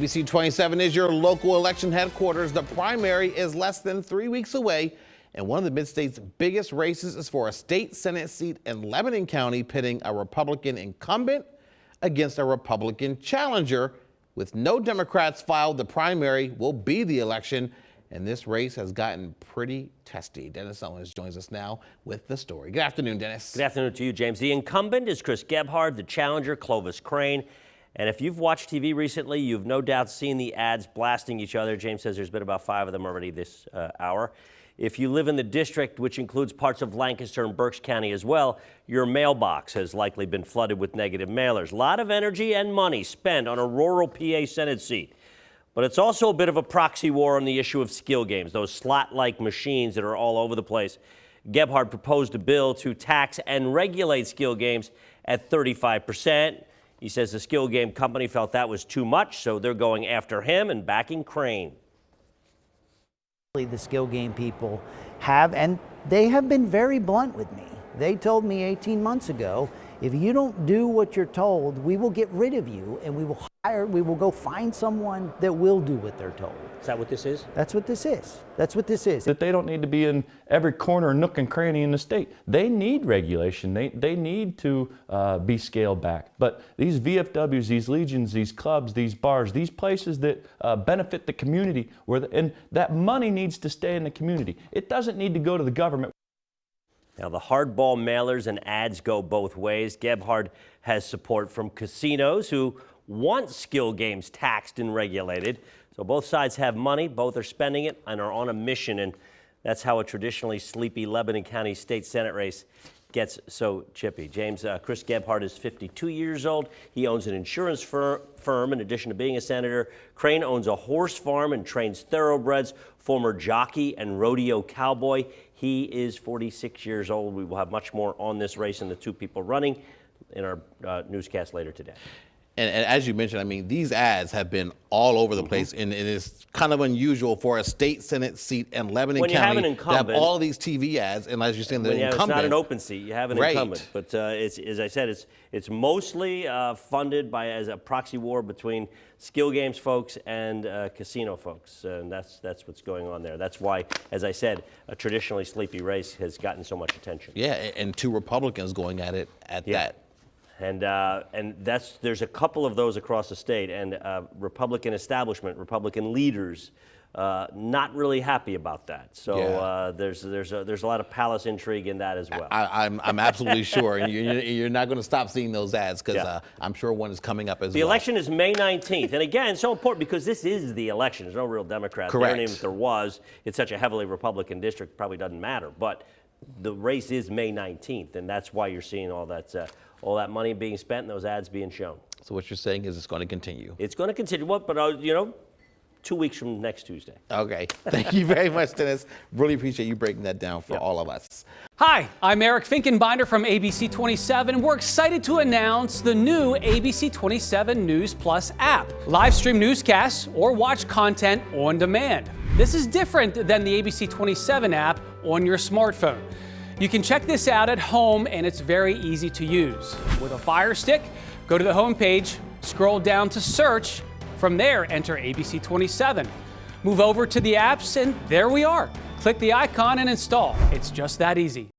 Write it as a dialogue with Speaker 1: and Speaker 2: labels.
Speaker 1: ABC 27 is your local election headquarters. The primary is less than 3 weeks away, and one of the Mid-State's biggest races is for a state Senate seat in Lebanon County, pitting a Republican incumbent against a Republican challenger. With no Democrats filed, the primary will be the election, and this race has gotten pretty testy. Dennis Owens joins us now with the story. Good afternoon, Dennis.
Speaker 2: Good afternoon to you, James. The incumbent is Chris Gebhard, the challenger, Clovis Crane. And if you've watched TV recently, you've no doubt seen the ads blasting each other. James says there's been about 5 of them already this hour. If you live in the district, which includes parts of Lancaster and Berks County as well, your mailbox has likely been flooded with negative mailers. A lot of energy and money spent on a rural PA Senate seat. But it's also a bit of a proxy war on the issue of skill games, those slot-like machines that are all over the place. Gebhard proposed a bill to tax and regulate skill games at 35%. He says the skill game company felt that was too much, so they're going after him and backing Crane.
Speaker 3: The skill game people have, and they have been very blunt with me. They told me 18 months ago, if you don't do what you're told, we will get rid of you and we will go find someone that will do what they're told.
Speaker 2: Is that what this is?
Speaker 3: That's what this is. That's what this is.
Speaker 4: That they don't need to be in every corner, nook and cranny in the state. They need regulation. They need to be scaled back. But these VFWs, these legions, these clubs, these bars, these places that benefit the community, and that money needs to stay in the community. It doesn't need to go to the government.
Speaker 2: Now, the hardball mailers and ads go both ways. Gebhard has support from casinos who want skill games taxed and regulated. So both sides have money, both are spending it and are on a mission. And that's how a traditionally sleepy Lebanon County State Senate race gets so chippy. James, Chris Gebhard is 52 years old. He owns an insurance firm in addition to being a senator. Crane owns a horse farm and trains thoroughbreds, former jockey and rodeo cowboy. He is 46 years old. We will have much more on this race and the two people running in our newscast later today.
Speaker 1: And as you mentioned, I mean, these ads have been all over the place, and it is kind of unusual for a state Senate seat in Lebanon County to have all these TV ads, and as you're saying, the incumbent.
Speaker 2: It's not an open seat. You have an incumbent. But it's, as I said, it's mostly funded as a proxy war between skill games folks and casino folks, and that's what's going on there. That's why, as I said, a traditionally sleepy race has gotten so much attention.
Speaker 1: Yeah, and 2 Republicans going at it that.
Speaker 2: And there's a couple of those across the state, and Republican establishment, Republican leaders, not really happy about that. So there's a lot of palace intrigue in that as well.
Speaker 1: I'm absolutely sure, and you're not going to stop seeing those ads because I'm sure one is coming up as well.
Speaker 2: The election is May 19th, and again, so important because this is the election. There's no real Democrat.
Speaker 1: Correct.
Speaker 2: Even if there was, it's such a heavily Republican district, probably doesn't matter. But the race is May 19th, and that's why you're seeing all that money being spent and those ads being shown.
Speaker 1: So what you're saying is it's going to continue.
Speaker 2: It's going to continue. But 2 weeks from next Tuesday.
Speaker 1: Okay. Thank you very much, Dennis. Really appreciate you breaking that down for all of us.
Speaker 5: Hi, I'm Eric Finkenbinder from ABC 27. We're excited to announce the new ABC 27 News Plus app. Live stream newscasts or watch content on demand. This is different than the ABC 27 app on your smartphone. You can check this out at home, and it's very easy to use. With a Fire Stick, go to the home page, scroll down to search. From there, enter ABC 27. Move over to the apps, and there we are. Click the icon and install. It's just that easy.